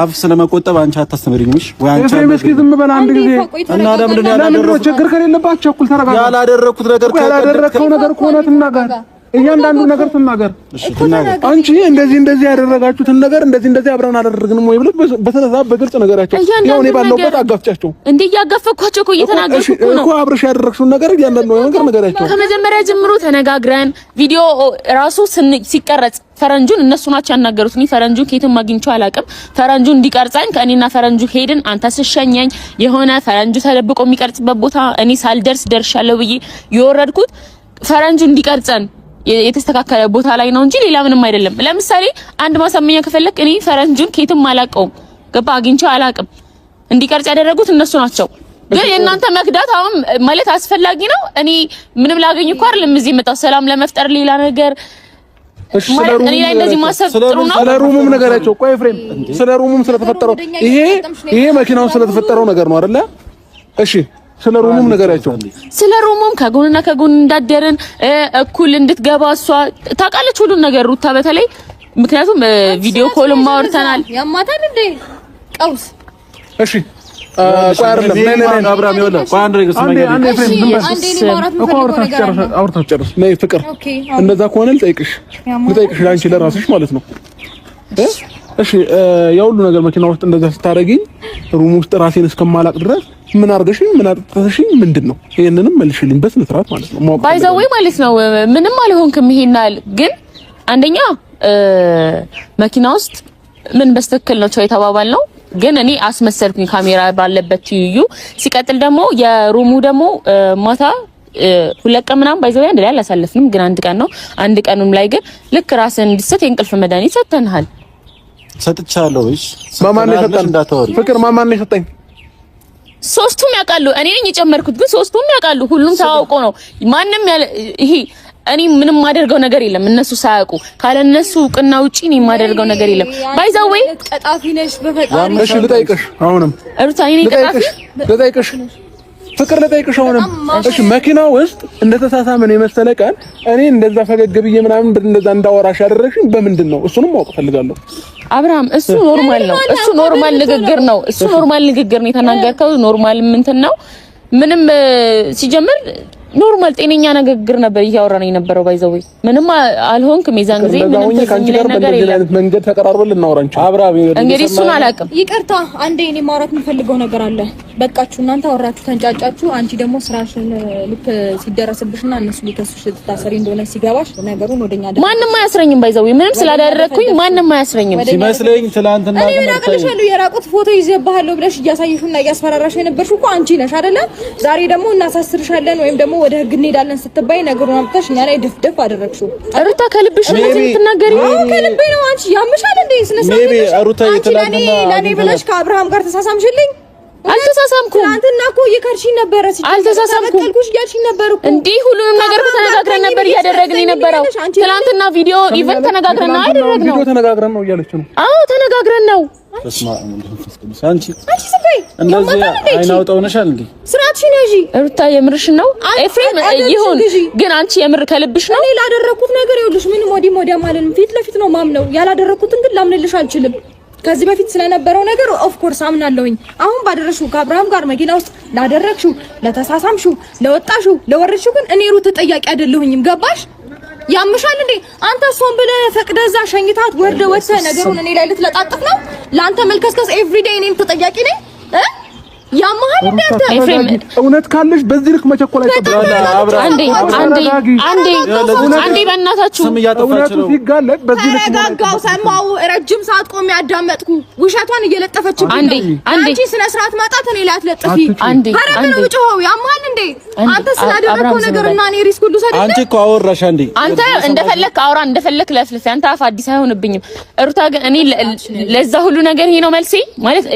አፍ ስለመቆጠብ አንቺ አታስተምሪኝሽ ወይ አንቺ ኤፍሬም እስኪ ዝም በል አንድ ጊዜ እና ለምን ያላደረኩት ችግር ከሌለባት ቸኩል ተረጋጋ ያላደረኩት ነገር ያላደረከው ነገር ከሆነ ትናገር እያንዳንዱ ነገር ትናገር አንቺ እንደዚህ ያደረጋችሁትን ነገር እንደዚህ አብረን አደረግንም ወይ ብለህ በተለዛ በግልጽ ነገራቸው ያው እኔ ባለውበት አጋፍጫቸው እንዴ ያጋፈኳቸው እኮ እየተናገርኩ ነው እኮ አብረሽ ያደረግሽውን ነገር እያንዳንዱ ነገር ነገራቸው ከመጀመሪያ ጀምሮ ተነጋግረን ቪዲዮ ራሱ ሲቀረጽ ፈረንጁን እነሱ ናቸው ያናገሩት እኔ ፈረንጁን ከየትም አግኝቼው አላውቅም ፈረንጁን እንዲቀርጻኝ ከእኔና ፈረንጁ ሄድን አንተ ስሸኘኝ የሆነ ፈረንጁ ተደብቆ የሚቀርጽበት ቦታ እኔ ሳልደርስ ደርሻለሁ ብዬ የወረድኩት ፈረንጁ እንዲቀርጸን የተስተካከለ ቦታ ላይ ነው እንጂ ሌላ ምንም አይደለም ለምሳሌ አንድ ማሳመኛ ከፈለክ እኔ ፈረንጁን ከየትም አላውቀውም ገባ አግኝቼው አላውቅም እንዲቀርጽ ያደረጉት እነሱ ናቸው ግን የእናንተ መክዳት አሁን ማለት አስፈላጊ ነው እኔ ምንም ላገኝ እኮ አይደለም እዚህ መጣው ሰላም ለመፍጠር ሌላ ነገር እኔ ላይ እንደዚህ ማሰብ ጥሩ ነው ስለ ሩሙም ነገራቸው ቆይ ኤፍሬም ስለ ሩሙም ስለተፈጠረው ይሄ መኪናው ስለተፈጠረው ነገር ነው አይደለ እሺ ስለ ሩሙም ነገራቸው ስለ ሩሙም ከጎንና ከጎን እንዳደረን እኩል እንድትገባ እሷ ታውቃለች ሁሉን ነገር ሩታ በተለይ ምክንያቱም ቪዲዮ ኮልም ማውርተናል ያማታል እንዴ ቀውስ እሺ ቆይ አይደለም ነይ አብራም ይወላ ቆይ አንድ ነገር ስማኝ አውርታ ጨርስ ነይ ፍቅር እንደዛ ከሆነ ልጠይቅሽ ላንቺ ለራስሽ ማለት ነው እሺ ያው ሁሉ ነገር መኪና ውስጥ እንደዛ ስታረጊኝ ሩም ውስጥ ራሴን እስከማላቅ ድረስ ምን አርገሽኝ ምን አጥተሽኝ ምንድነው ይሄንንም መልሽልኝ በስነ ስርዓት ማለት ነው ባይዘው ማለት ነው ምንም አልሆንክም ይሄናል ግን አንደኛ መኪና ውስጥ ምን በስተክል ነው የተባባል ነው ግን እኔ አስመሰልኩኝ ካሜራ ባለበት ትይዩ ሲቀጥል ደግሞ የሩሙ ደግሞ ማታ ሁለት ቀን ምናምን ባይዘው አንድ ላይ አላሳለፍንም ግን አንድ ቀን ነው አንድ ቀኑም ላይ ግን ልክ ራስን እንድትሰጥ የእንቅልፍ መድኃኒት ሰጥተንሃል ሰጥቻለሁ እሺ ማማን የሰጠኝ ፍቅር ማማን የሰጠኝ ሶስቱም ያውቃሉ እኔ ነኝ የጨመርኩት ግን ሶስቱም ያውቃሉ ሁሉም ታውቆ ነው ማንንም ይሄ እኔ ምንም ማደርገው ነገር የለም እነሱ ሳያውቁ ካለ እነሱ ቅና ውጪ እኔ ማደርገው ነገር የለም ባይዛው ወይ ቀጣፊ ነሽ በፈጣሪ እሺ ልጠይቅሽ አሁንም ሩታ እኔ ቀጣፊ ልጠይቅሽ ፍቅር ልጠይቅሽ አሁንም እሺ መኪና ውስጥ እንደተሳሳመን የመሰለ ቀን እኔ እንደዛ ፈገግ ብዬ ምናምን እንደዛ እንዳወራሽ ያደረግሽኝ በምንድን ነው እሱንም ማወቅ ፈልጋለሁ አብርሃም እሱ ኖርማል ነው እሱ ኖርማል ንግግር ነው እሱ ኖርማል ንግግር ነው የተናገርከው ኖርማል እንትን ነው ምንም ሲጀምር ኖርማል ጤነኛ ንግግር ነበር እያወራን የነበረው ባይዘው ምንም አልሆንክም የዛን ጊዜ ምንም ነገር የለም መንገድ ተቀራርበን ልናወራንች አብራም እንግዲህ እሱን አላውቅም ይቅርታ አንዴ እኔ ማውራት የምፈልገው ነገር አለ በቃችሁ እናንተ አወራችሁ ተንጫጫችሁ አንቺ ደግሞ ስራሽን ልክ ሲደረስብሽና እነሱ ሊከሱሽ ተታሰሪ እንደሆነ ሲገባሽ ነገሩን ወደኛ አይደል ማንንም አያስረኝም ባይዘው ምንም ስላደረኩኝ ማንንም አያስረኝም ሲመስለኝ ትላንትና እኔ እናቀልሻለሁ የራቁት ፎቶ ይዘባሃለሁ ብለሽ እያሳየሽውና እያስፈራራሽ የነበርሽው እኮ አንቺ ነሽ አይደለ ዛሬ ደግሞ እናሳስርሻለን ወይም ደግሞ ወደ ህግ እንሄዳለን ስትባይ ነገሩን አምጥተሽ እኛ ላይ ድፍድፍ አደረግሽው ሩታ ከልብሽ ነው የምትናገሪው ከልቤ ነው አንቺ ያምሻል እንዴ ስነሳ ሩታ ይተላልና ለኔ ብለሽ ከአብርሃም ጋር ተሳሳምሽልኝ አልተሳሳምኩም ትናንትና እኮ እየከርሽኝ ነበር አልተሳሳምኩም ተልኩሽ እያልሽኝ ነበር እኮ እንዴ ሁሉንም ነገር ተነጋግረን ነበር እያደረግን የነበረው ትናንትና ቪዲዮ ኢቨንት ተነጋግረን ነው አይደረግነው ቪዲዮ ተነጋግረን ነው እያለች ነው አዎ ተነጋግረን ነው ተስማ አንቺ ስበይ እንደዚህ አይናውጣው ነሻል እንዴ ስራትሽን ያዢ ሩታ የምርሽ ነው ኤፍሬም ይሁን ግን አንቺ የምር ከልብሽ ነው እኔ ላደረኩት ነገር ይኸውልሽ ምንም ወዲያ ማለት ፊት ለፊት ነው ማምነው ያላደረኩትን ግን ላምንልሽ አልችልም ከዚህ በፊት ስለነበረው ነገር ኦፍ ኮርስ አምናለሁኝ አሁን ባደረሽው ከአብርሃም ጋር መኪና ውስጥ ላደረግሽው ለተሳሳምሽው ለወጣሽው ለወረድሽው ግን እኔ ሩት ተጠያቂ አይደለሁኝም ገባሽ ያምሻል እንዴ አንተ ሶም ብለህ ፈቅደዛ ሸኝታት ወርደ ወጥተ ነገሩን እኔ ላይ ልትለጣጥፍ ነው ላንተ መልከስከስ ኤቭሪዴይ እኔም ተጠያቂ ነኝ ያማሃል እንዴ ኤፍሬም እውነት ካለሽ በዚህ ልክ መቸኮል አይጠበቅም አንዴ በእናታችሁ ስም እያጠፋች ነው ሲጋለጥ በዚህ ልክ ተረጋጋው ሰማው ረጅም ሰዓት ቆሜ ያዳመጥኩ ውሸቷን እየለጠፈችብኝ አንቺ ስነ ስርዓት ማጣት እኔ ላይ አትለጥፊ ሀረም ነው ጮኸው ያማሃል እንዴ አንተ ስላደረከው ነገርና እኔ ሪስክ ሁሉ ሰደኝ አንቺ እኮ አወራሽ አንዴ አንተ እንደፈለክ አውራ እንደፈለክ ለፍልፍ አንተ አፍ አዲስ አይሆንብኝም ሩታ ግን እኔ ለዛ ሁሉ ነገር ይሄ ነው መልሴ ማለት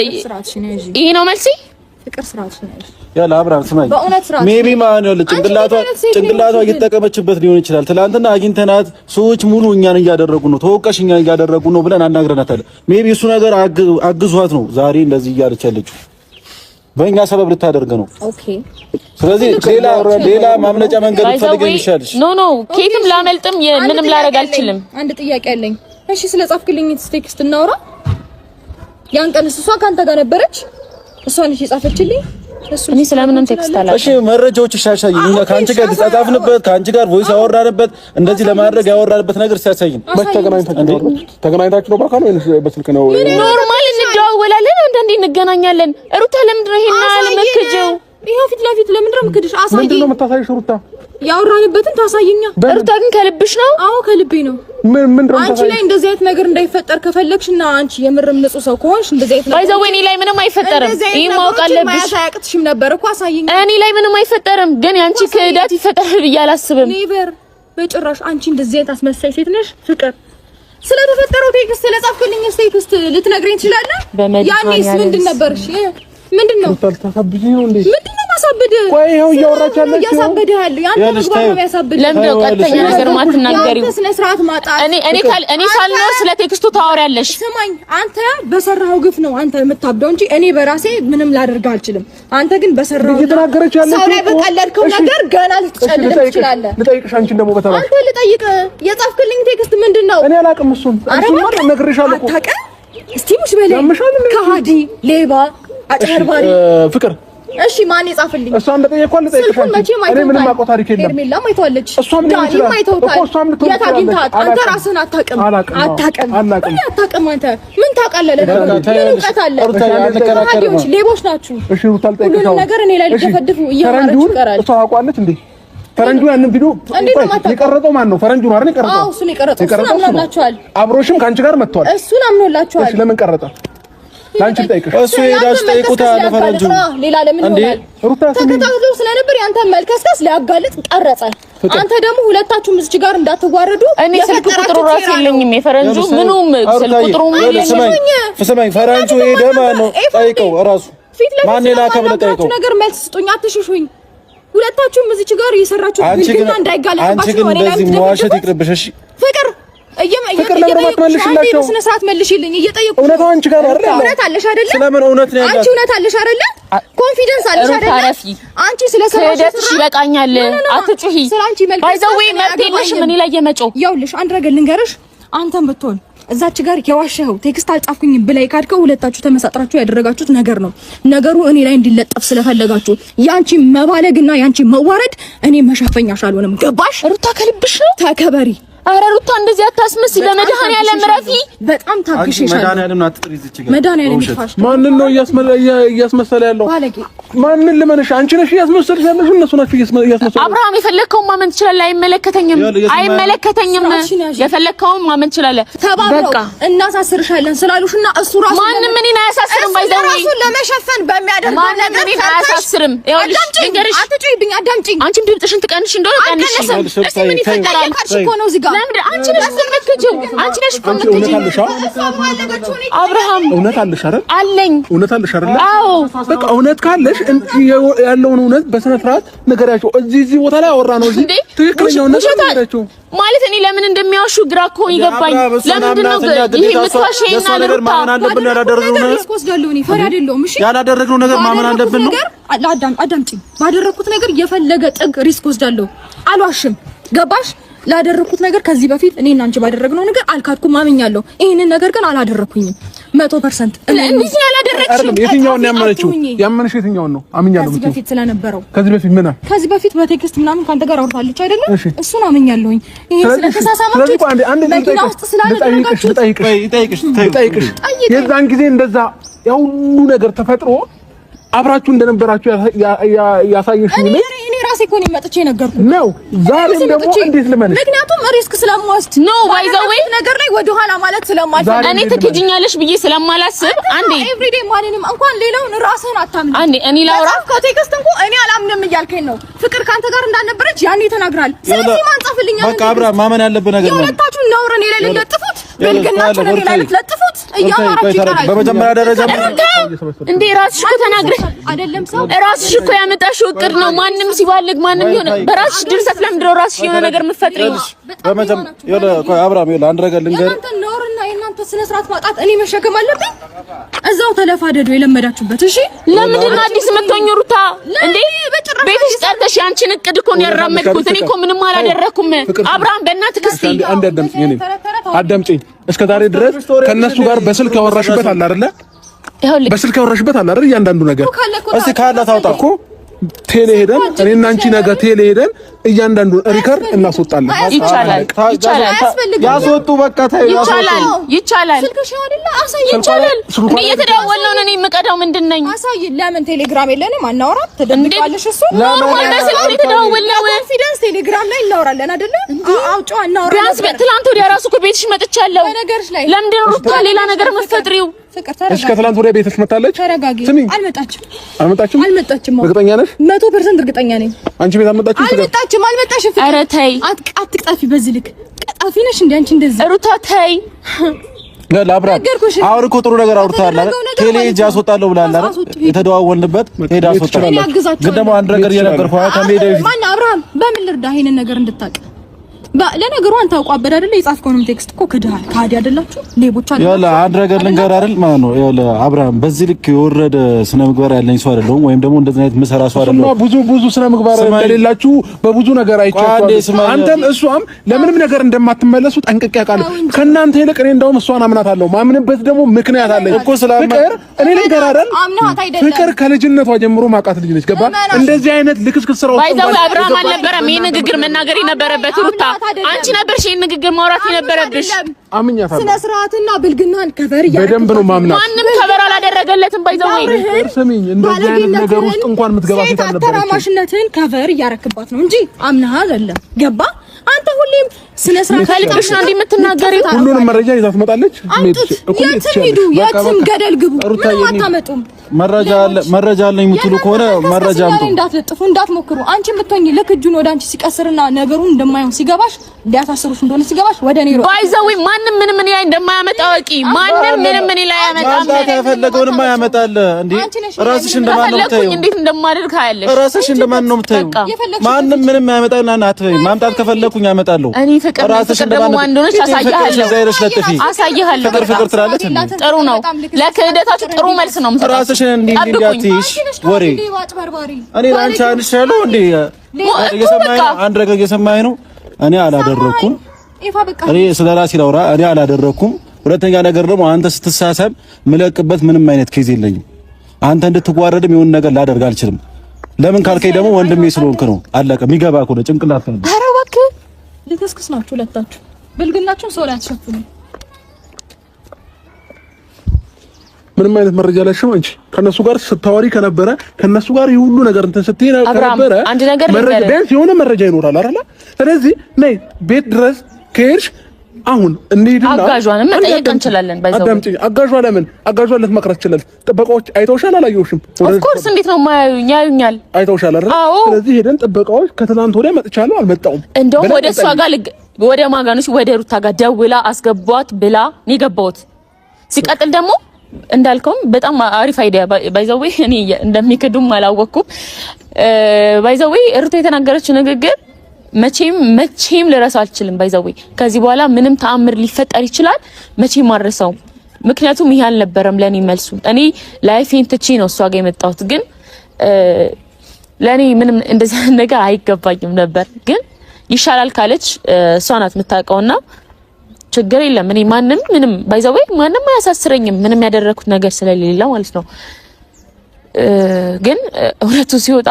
ይሄ ነው መልሴ ፍቅር ስራሽ ነው ያላ አብራም ስማኝ ሜቢ ማን ነው ጭንቅላቷ እየተጠቀመችበት ሊሆን ይችላል ትላንትና አግኝተናት ሰዎች ሙሉ እኛን እያደረጉ ነው ተወቀሽ እኛን እያደረጉ ነው ብለን አናግረናታል ሜቢ እሱ ነገር አግዟት ነው ዛሬ እንደዚህ እያለች ያለችው በእኛ ሰበብ ልታደርግ ነው ኦኬ ስለዚህ ሌላ ማምለጫ መንገድ ፈልገን ይሻልሽ ኖ ኬትም ላመልጥም ምንም ላረግ አልችልም አንድ ጥያቄ አለኝ እሺ ስለጻፍክልኝ ቴክስት እናውራ ያን ቀን እሷ ካንተ ጋር ነበረች። እሷ ነች የጻፈችልኝ። እኔ ስለምንም ቴክስት አላውቅም። እሺ መረጃዎች ሻሻይ እኛ ካንቺ ጋር ተጻጻፍንበት ካንቺ ጋር ቮይስ አወራንበት እንደዚህ ለማድረግ ያወራንበት ነገር ሲያሳይኝ ተገናኝታችሁ ነው ባካ ነው ወይስ በስልክ ነው? ኖርማል እንደዋወላለን፣ አንዳንዴ እንገናኛለን። ሩታ ለምንድን ነው ይሄን አልመክጀው? ይሄው ፊት ለፊት ለምንድን ነው የምክድሽ? አሳየኝ። ምንድን ነው የምታሳይሽ ሩታ? ያወራንበትን ታሳየኛ። ሩታ ግን ከልብሽ ነው? አዎ ከልቤ ነው። ምንድን ነው አንቺ ላይ እንደዚህ አይነት ነገር እንዳይፈጠር ከፈለግሽና አንቺ የምርም ንጹህ ሰው ከሆንሽ እንደዚህ አይነት ነገር ባይዘው እኔ ላይ ምንም አይፈጠርም። ይሄ ማወቅ አለብሽ። ማያሳያቅትሽም ነበር እኮ አሳየኝ። እኔ ላይ ምንም አይፈጠርም፣ ግን ያንቺ ክህደት ይፈጠራል ብዬ አላስብም። ኔቨር በጭራሽ። አንቺ እንደዚህ አይነት አስመሳይ ሴት ነሽ። ፍቅር ስለተፈጠረው ቴክስት ስለጻፍክልኝ ቴክስት ልትነግረኝ ትችላለህ? ያኔስ ምንድን ነበር? እሺ ምንድን ነው ታሳብጂ ነው እንዴ? ምንድን ነው ማሳበደ? ቆይ ይሄው እያወራች ያለችው እያሳበደህ ያለው ያንተ ምግባር ነው ያሳበደ። ለምን ነው ቀጥተኛ ነገር ማትናገሪው? ስነ ስርዓት ማጣት። እኔ ሳልኖር ስለ ቴክስቱ ታወሪያለሽ። ስማኝ፣ አንተ በሰራው ግፍ ነው አንተ የምታብደው እንጂ እኔ በራሴ ምንም ላደርግ አልችልም። አንተ ግን በሰራው እየተናገረች ያለችው ሰው ላይ በቀለድከው ነገር ገና ልትጨልል ትችላለህ። ልጠይቅሽ አንቺን ደግሞ በተባለ አንተ ልጠይቅ። የጻፍክልኝ ቴክስት ምንድን ነው? እኔ አላውቅም። እሱን ማለት ነግሬሻለሁ እኮ አታውቅም። እስቲ ሙሽ በለኝ። ከሃዲ ሌባ አጭበርባሪ ፍቅር። እሺ ማን የጻፈልኝ? እሷን እንደጠየቅኳት ልጠይቅሽ። እኔ ምንም አውቀው ታሪክ የለም። ሄርሜላ ማይቷለች። እሷም ሊሆን ይችላል እኮ እሷም ልትሆን የት አግኝታት? አንተ ራስህን አታውቅም። አንተ ምን ታውቃለህ? ምን እውቀት አለ? ከሃዲዎች ሌቦች ናችሁ። እሺ ሩታ ልጠይቅሽ። ሁሉ ነገር እኔ ላይ ልትፈድፉ እያወራችሁ ይቀራል። እሷ ታውቃለች እንዴ? ፈረንጁ ያንን ቪዲዮ የቀረጸው ማን ነው? ፈረንጁ ነው አይደል የቀረጸው? አዎ እሱን የቀረጸው። እሱን አምኖላችኋል። አብሮሽም ካንቺ ጋር መጥቷል። እሱን አምኖላችኋል። እሺ ለምን ቀረጸ? ላንቺ ልጠይቅሽ። እሱ ሄዳችሁ ጠይቁታ ለፈረንጁ። ሌላ ለምን ይሆናል? ሩታ ተከታትሎ ስለነበር ያንተን መልከስከስ ሊያጋልጥ ቀረጸ። አንተ ደግሞ ሁለታችሁም እዚህ ጋር እንዳትዋረዱ። እኔ ስልክ ቁጥሩ ራስ የለኝም የፈረንጁ ምኑም ስልክ ቁጥሩ ስማኝ፣ ፈረንጁ ሄደ ማለት ነው ጠይቀው እራሱ ማን ላከ ብለህ ጠይቀው። ነገር መልስ ስጡኝ፣ አትሽሹኝ። ሁለታችሁም እዚህ ጋር እየሰራችሁ ብልግና እንዳይጋለጥባችሁ አንቺ ግን እንደዚህ መዋሸት ይቅርብሽ። እሺ ፍቅር ፍቅር ለምን መልሽላቸው? በስነ ስርዓት መልሽልኝ። እየጠየቁ እውነታው አንቺ ጋር አይደል? እውነት አለሽ አይደለ? ስለምን እውነት ነው ያለው? አንቺ እውነት አለሽ አይደለ? ኮንፊደንስ አለሽ አይደለ? አንቺ ስለሰራሽ ይበቃኛል። አትጩሂ። ባይዘው መብት የለሽም እኔ ላይ የመጮህ። ይኸውልሽ አንድ ነገር ልንገርሽ። አንተም ብትሆን እዛች ጋር የዋሸኸው ቴክስት አልጻፍኩኝ ብላይ ካድከው ሁለታችሁ ተመሳጥራችሁ ያደረጋችሁት ነገር ነው። ነገሩ እኔ ላይ እንዲለጠፍ ስለፈለጋችሁ ያንቺ መባለግና ያንቺ መዋረድ እኔ መሸፈኛሽ አልሆነም። ገባሽ? ሩታ ከልብሽ ነው። ተከበሪ። አረ ሩታ እንደዚህ አታስመስል። ለመድኃኒዓለም ረፊ በጣም ታግሽሻለሁ። መድኃኒዓለም አትጥሪ እዚህ ጋር መድኃኒዓለም ይፋሽ። ማንን ነው እያስመሰለ ያለው? ማንን ልመንሽ? አንቺ ነሽ እያስመሰልሽ ያለሽ፣ እነሱ ናቸው እያስመሰሉ። አብርሃም የፈለከውን ማመን ትችላለህ። አይመለከተኝም። የፈለከውን ማመን ትችላለህ። በቃ እናሳስርሻለን ስላሉሽና እሱ ራሱ ማንም እኔን አያሳስርም። ባይዘው ራሱን ለመሸፈን በሚያደርገው ማንም እኔን አያሳስርም። ይኸውልሽ ልንገርሽ፣ አትጩይብኝ፣ አዳምጪኝ። አንቺም ድምፅሽን ትቀንሽ እንደሆነ ቀንሽ። እስቲ ምን ይፈጠራል? እኮ ነው እዚህ ጋር አንቺ ነሽ የምትከጂው። አንቺ ነሽ የምትከጂው። አብርሃም እውነት አለሽ አይደል? አለኝ። እውነት አለሽ አይደል? አዎ በቃ እውነት ካለሽ ያለውን እውነት በስነ ስርዓት ንገሪያቸው። እዚህ ቦታ ላይ አወራ ነው። እዚህ ትክክለኛው ነገር ንገሪያቸው። ማለት እኔ ለምን እንደሚያዋሹ ግራ እኮ ይገባኝ። ለምንድን ነው ይሄ የምትዋሸኝና ለሩታ ያላደረግነው ነገር ማመን አለብን ነው? አዳምጪኝ። ባደረኩት ነገር የፈለገ ጥግ ሪስክ ወስዳለሁ። አልዋሽም። ገባሽ? ላደረኩት ነገር ከዚህ በፊት እኔና አንቺ ባደረግነው ነገር አልካድኩም፣ አምኛለሁ። ይሄንን ነገር ግን አላደረኩኝም 100%። እንዴት ያላደረግሽ? የትኛውን ያመነችው? ያመነሽ የትኛውን ነው? አምኛለሁ። ከዚህ በፊት ስለነበረው ከዚህ በፊት ምን? ከዚህ በፊት በቴክስት ምናምን ካንተ ጋር አውርታለች አይደለ? እሱን አምኛለሁኝ። ይሄ ስለተሳሳማችሁ መኪና ውስጥ ስላደረጋችሁ ልጠይቅሽ። የዛን ጊዜ እንደዛ ያ ሁሉ ነገር ተፈጥሮ አብራችሁ እንደነበራችሁ ያሳየሽ ነው። እኔ ራሴ እኮ ነው መጥቼ ነገርኩት ነው። ዛሬም ደግሞ እንዴት ልመንሽ? ምክንያቱም ሪስክ ስለማወስድ ነው። ባይዘው ነገር ላይ ወደ ኋላ ማለት ስለማልፈልግ እኔ ትክጂኛለሽ ብዬ ስለማላስብ አንዴ ኤቭሪዴይ ማንንም እንኳን ሌላውን ራስህን አታምን። አንዴ እኔ ላውራ ከቴክስት እንኳን እኔ አላምንም እያልከኝ ነው። ፍቅር ካንተ ጋር እንዳልነበረች ያኔ ተናግራል። ስለዚህ ማን ጻፈልኛል? በቃ አብርሃም ማመን ያለበት ነገር ነው። የሁለታችሁን ነውር እኔ ላይ ልትለጥፉት፣ ብልግናችሁን እኔ ላይ ልትለጥፉት እያማራችሁ ይቀራል። በመጀመሪያ ደረጃ እንዴ ራስሽ እኮ ተናግረሽ አይደለም ሰው ራስሽ እኮ ያመጣሽው እቅድ ነው። ማንም ሲባልግ ማንም ይሆነ በራስሽ ድርሰት ለምንድን ነው ራስሽ የሆነ ነገር የምትፈጥሪው? አብርሃም አንድ ነገር ልንገርህ። የእናንተ ነውርና የእናንተ ስነ ስርዓት ማጣት እኔ መሸከም አለብኝ? እዛው ተለፋደዱ የለመዳችሁበት። እሺ ለምንድን ነው አዲስ የምትሆኚው ሩታ? እንዴ ቤትሽ ጠርተሽ ያንቺን እቅድ እኮ ነው ያራመድኩት። እኔ እኮ ምንም አላደረኩም። አብርሃም በእናትህ ክስቲ አዳምጪኝ። እስከ ዛሬ ድረስ ከነሱ ጋር በስልክ ያወራሽበት አለ አይደለ? በስልክ ያወራሽበት አለ አይደል? እያንዳንዱ ነገር እስቲ ካለ ታውጣ እኮ ቴሌ ሄደን እኔና አንቺ ነገ ቴሌ ሄደን እያንዳንዱ ሪከርድ እናስወጣለን። ይቻላል። ያስወጡ በቃ ታይ ይቻላል። ስልክሽ አይደለ? አሳይ። ይቻላል። እየተደዋወልን ነው። እኔ የምቀዳው ምንድን ነኝ? አሳይ። ለምን ቴሌግራም የለንም? አናወራም? ተደብቃለሽ? እሱ ኖርማል በስልክ እየተደዋወልን ነው። ኮንፊደንስ ቴሌግራም ላይ እናወራለን አይደለ? አውጪው እናወራለን። ቢያንስ ትላንት ወዲያ ራሱ ከቤትሽ መጥቻለሁ። ለምንድን ነው ሩታ ሌላ ነገር መፈጥሪው? እሺ ከትላንት ወዲያ ቤትሽ መጣለች? ስሚ አልመጣችም። እርግጠኛ ነሽ? 100% እርግጠኛ ነኝ። አንቺ ቤት አልመጣችም? አልመጣሽም። ኧረ ተይ አትቅጣፊ። በዚህ ልክ ቀጣፊ ነሽ እንዴ አንቺ? እንደዚህ ሩታ ተይ። ለአብራ አሁን እኮ ጥሩ ነገር አውርተሃል አይደል? ቴሌ ሂጅ አስወጣለሁ ብለሃል አይደል? የተደዋወልንበት ሄዳ አስወጣለሁ። ግን ደግሞ አንድ ነገር እየነገርኩህ ከመሄድ በፊት ማን አብርሃም በምን ልርዳ ይሄንን ነገር እንድታውቅ? ለነገሩ አንተ አውቀው አይደል? የጻፍከውንም ቴክስት እኮ ክድሃል። ካዲ አይደላችሁ ሌቦች አይደል? ያለ አንድ ነገር ልንገር አይደል ማለት ነው። ያለ አብርሃም በዚህ ልክ የወረደ ስነ ምግባር ያለኝ ሰው አይደለሁም፣ ወይም ደግሞ እንደዚህ አይነት መሰራ ሰው አይደለሁም። ብዙ ስነ ምግባር እንደሌላችሁ በብዙ ነገር አይቻችኋለሁ። አንተም እሷም ለምንም ነገር እንደማትመለሱ ጠንቅቄ አውቃለሁ። ከእናንተ ይልቅ እኔ እንደውም እሷን አምናታለሁ። ማምንበት ደግሞ ምክንያት አለኝ እኮ ፍቅር። እኔ ልንገር አይደል ፍቅር ከልጅነቷ ጀምሮ ማውቃት ልጅ ነች። ገባ? እንደዚህ አይነት ልክስክስ ስራው ባይዛው አብርሃም አልነበረም ይሄ ንግግር መናገር የነበረበት ሩታ አንቺ ነበርሽ ይሄን ንግግር ማውራት የነበረብሽ። አምኛታለሁ። ስነ ስርዓትና ብልግናን ከበር በደንብ ነው ማምናት። ማንም ከበር አላደረገለትም። ባይዘው ስሚኝ፣ እንደዚህ አይነት ነገር ውስጥ እንኳን የምትገባ ሴት አልነበረችም። ተራማሽነትን ከበር እያረክባት ነው እንጂ አምናህ አይደለም። ገባ? አንተ ሁሌም ስነ ስርዓት ከልብሽ ነው እንደምትናገሪው። ሁሉንም መረጃ ይዛ ትመጣለች። የትም ገደል ግቡ። ምንም አታመጡም። መረጃ አለኝ የምትሉ ከሆነ መረጃ አምጡ። እንዳትለጥፉ እንዳትሞክሩ። አንቺ ብትሆኚ ልክ እጁን ወደ አንቺ ሲቀስርና ነገሩን እንደማይሆን ሲገባሽ ሊያሳስሩሽ እንደሆነ ሲገባሽ ወደ እኔ ሮጥ። ባይዘው ማንም ምንም እኔ ላይ እንደማያመጣ ወቂ። ማንም ምንም እኔ ላይ ያመጣም። ማንዳት ያፈለገውንማ ያመጣል እንዴ? ራስሽ እንደማን ነው የምታየው? እንዴት እንደማደርግ ካያለሽ ራስሽ እንደማን ነው የምታየው? ማንም ምንም ያመጣና አትበይ። ማምጣት ከፈለኩኝ ያመጣለሁ። እኔ ፍቅር ደግሞ እንደሆነች አሳይሃለሁ። ፍቅር ትላለች። ጥሩ ነው። ለክህደታችሁ ጥሩ መልስ ነው የምትሰጠው። ራስሽን እንዲህ እንዳትይሽ ወሬ እኔ ላንቺ አንሻለሁ እንዴ? እየሰማኸኝ ነው? አንድ ነገር እየሰማኸኝ ነው? እኔ አላደረኩም። እኔ ስለራሴ ላውራ። እኔ አላደረኩም። ሁለተኛ ነገር ደግሞ አንተ ስትሳሳብ ምለቅበት ምንም አይነት ኬዝ የለኝም። አንተ እንድትዋረድም የሆነ ነገር ላደርግ አልችልም። ለምን ካልከኝ ደግሞ ወንድሜ ስለሆንክ ነው። አለቀ። የሚገባ እኮ ነው ጭንቅላት ነው። ኧረ እባክህ ልትስክስ ናችሁ ሁለታችሁ። ብልግናችሁን ሰው ላይ አትሸፍኑ። ምንም አይነት መረጃ ላሽም አንቺ ከነሱ ጋር ስታወሪ ከነበረ ከነሱ ጋር የሁሉ ነገር እንትን ስትይ ከነበረ መረጃ ቢያንስ የሆነ መረጃ ይኖራል አይደል? ስለዚህ ነይ ቤት ድረስ ከሄድሽ አሁን እንሂድና አጋዧንም መጠየቅ እንችላለን። ባይዘው አጋዧ ለምን አጋዧ ልትመክራት ይችላል። ጥበቃዎች አይተውሻል አላየውሽም? ኦፍ ኮርስ እንዴት ነው የማያዩኝ? ያዩኛል። አይተውሻል አይደል? ስለዚህ ሄደን ጥበቃዎች ከትናንት ወዲያ መጥቻለሁ አልመጣሁም። እንደውም ወደ እሷ ጋር ወደ ማጋኖች ወደ ሩታ ጋር ደውላ አስገቧት ብላ ነው የገባሁት። ሲቀጥል ደግሞ እንዳልከውም በጣም አሪፍ አይዲያ ባይዘው እኔ እንደሚከዱም አላወቅኩም። ባይዘው ሩታ የተናገረችው ንግግር መቼም ልረሳው አልችልም። ባይዘው ከዚህ በኋላ ምንም ተአምር ሊፈጠር ይችላል፣ መቼም አልረሳውም። ምክንያቱም ይሄ አልነበረም ለኔ መልሱ። እኔ ላይፌን ትቼ ነው እሷ ጋር የመጣሁት፣ ግን ለኔ ምንም እንደዚህ ነገር አይገባኝም ነበር። ግን ይሻላል ካለች እሷ ናት የምታውቀውና ችግር የለም። እኔ ማንም ምንም ባይዘው ማንም አያሳስረኝም፣ ምንም ያደረኩት ነገር ስለሌለ ማለት ነው። ግን እውነቱ ሲወጣ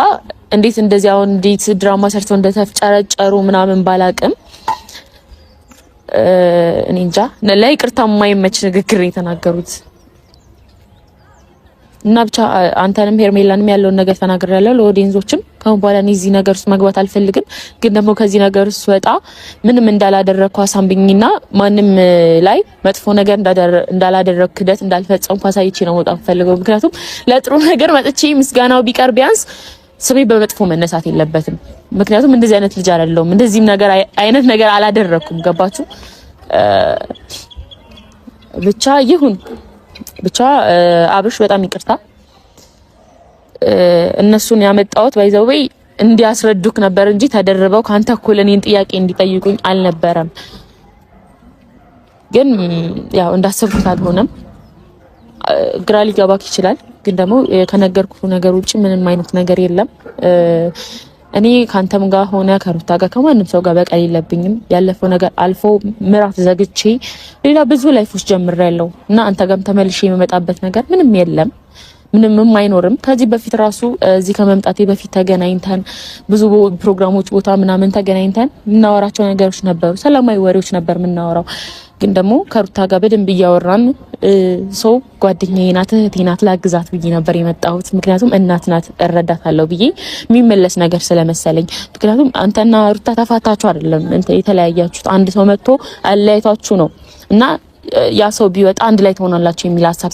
እንዴት እንደዚህ አሁን እንዴት ድራማ ሰርተው እንደተፍጨረጨሩ ምናምን ባላቅም እኔ እንጃ ለይቅርታ የማይመች ንግግር የተናገሩት እና ብቻ አንተንም ሄርሜላንም ያለውን ነገር ተናግሬያለሁ። ለኦዲየንሶችም ካሁን በኋላ እኔ እዚህ ነገር ውስጥ መግባት አልፈልግም፣ ግን ደግሞ ከዚህ ነገር ውስጥ ወጣ ምንም እንዳላደረኩ አሳምብኝና ማንም ላይ መጥፎ ነገር እንዳላደረኩ ክደት እንዳልፈጸምኩ አሳይቼ ነው መውጣት ፈልገው። ምክንያቱም ለጥሩ ነገር መጥቼ ምስጋናው ቢቀር ቢያንስ ስሜ በመጥፎ መነሳት የለበትም። ምክንያቱም እንደዚህ አይነት ልጅ አይደለሁም፣ እንደዚህም ነገር አይነት ነገር አላደረኩም። ገባችሁ? ብቻ ይሁን ብቻ አብርሽ በጣም ይቅርታ። እነሱን ያመጣሁት ባይዘው እንዲያስረዱክ ነበር እንጂ ተደርበው ካንተ እኩል እኔን ጥያቄ እንዲጠይቁኝ አልነበረም። ግን ያው እንዳሰብኩት አልሆነም። ግራ ሊገባክ ይችላል፣ ግን ደግሞ ከነገርኩ ነገር ውጪ ምንም አይነት ነገር የለም። እኔ ካንተም ጋር ሆነ ከሩታ ጋር ከማንም ሰው ጋር በቀል የለብኝም። ያለፈው ነገር አልፎ ምዕራፍ ዘግቼ ሌላ ብዙ ላይፎች ጀምሬያለሁ እና አንተ ጋርም ተመልሼ የመጣበት ነገር ምንም የለም፣ ምንም አይኖርም። ከዚህ በፊት ራሱ እዚህ ከመምጣቴ በፊት ተገናኝተን ብዙ ፕሮግራሞች ቦታ ምናምን ተገናኝተን የምናወራቸው ነገሮች ነበሩ። ሰላማዊ ወሬዎች ነበር የምናወራው። ግን ደግሞ ከሩታ ጋር በደንብ እያወራን ሰው ጓደኛዬ ናት እህቴ ናት ላግዛት ብዬ ነበር የመጣሁት። ምክንያቱም እናት ናት እረዳታለሁ ብዬ የሚመለስ ነገር ስለመሰለኝ። ምክንያቱም አንተና ሩታ ተፋታችሁ አይደለም የተለያያችሁት፣ አንድ ሰው መጥቶ አለያይታችሁ ነው እና ያ ሰው ቢወጣ አንድ ላይ ትሆናላችሁ የሚል ሀሳብ